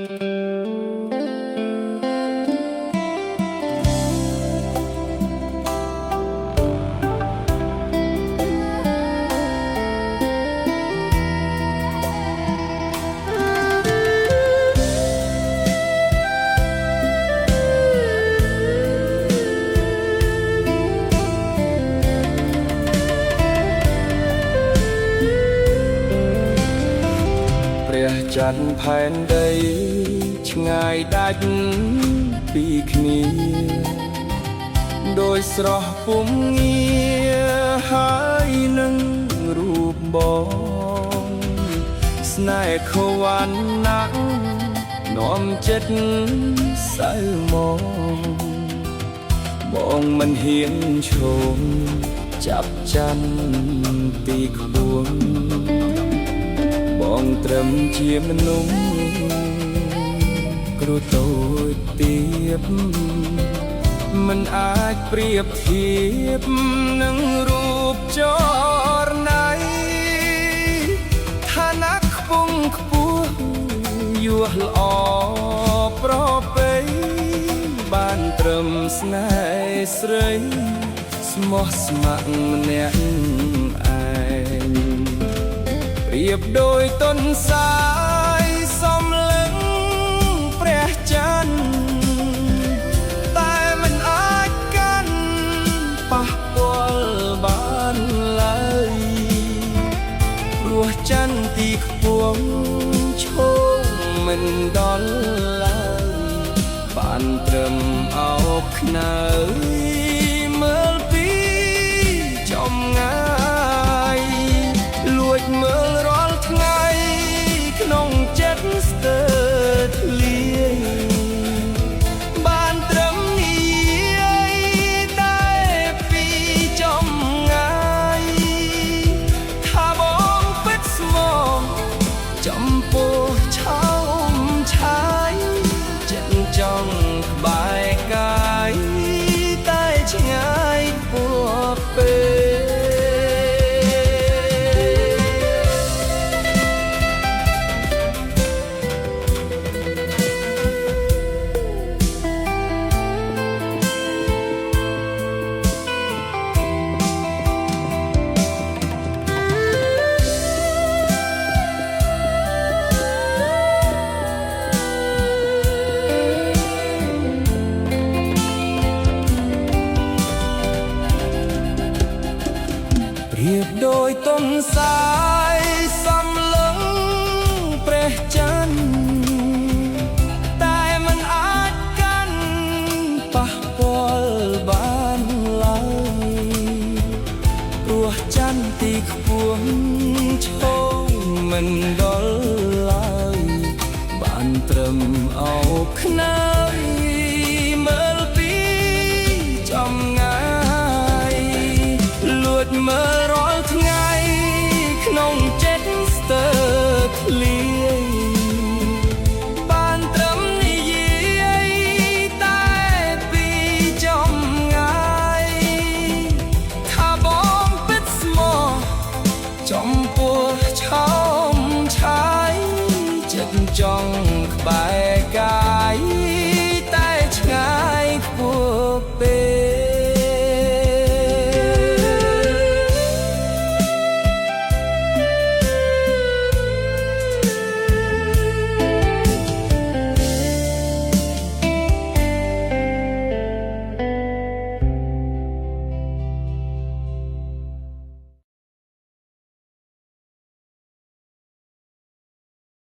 ព្រះច័ន្ទផែនដីឆ្ងាយដាច់ពីគ្នាដោយស្រស់ពុំងារហើយនឹងរូបបងស្នេហ៍ខវ័ណ្ណណាស់នាំចិត្តសៅមកបងមិនហ៊ានឈោងចាប់ច័ន្ទពីក្បួនបងត្រឹមជាមនុស្សគ្រូតូចទៀបមិនអាចប្រៀបធៀបនឹងរូបចរណៃឋានៈខ្ពង់ខ្ពស់យួរល្អប្រពៃបានត្រឹមស្នេហ៍ស្រីស្មោះស្ម័គ្រម្នាក់ឯងប្រៀបដោយទុនសាយសំលឹងព្រះច័ន្ទតែមិនអាចកាន់ប៉ះពាល់បានឡើយព្រោះច័ន្ទទីខ្ពស់ឈោងមិនដល់ឡើយបានត្រឹមអោបខ្នើយមើលពីចំងាយលួចមើលរាល់ថ្ងៃក្នុងចិត្តស្ទើរធ្លាយបានត្រឹមនិយាយតែពីចំងាយថាបងពិតស្មោះចំពោះឆោមឆាយចិត្តចង់ក្បែរកាយតែឆ្ងាយពោះពេកប្រៀបដោយទុនសាយសំលឹងព្រះច័ន្ទតែមិនអាចកាន់ប៉ះពាល់បានឡើយព្រោះច័ន្ទទីខ្ពស់ឈោងមិនដល់ឡើយបានត្រឹមអោបខ្នើយមើលពីចំងាយលួចមើលរាល់ថ្ងៃក្នុងចិត្តស្ទើរធ្លាយបានត្រឹមនិយាយតែពីចំងាយថាបងពិតស្មោះចំពោះឆោមឆាយចិត្តចង់ក្បែរ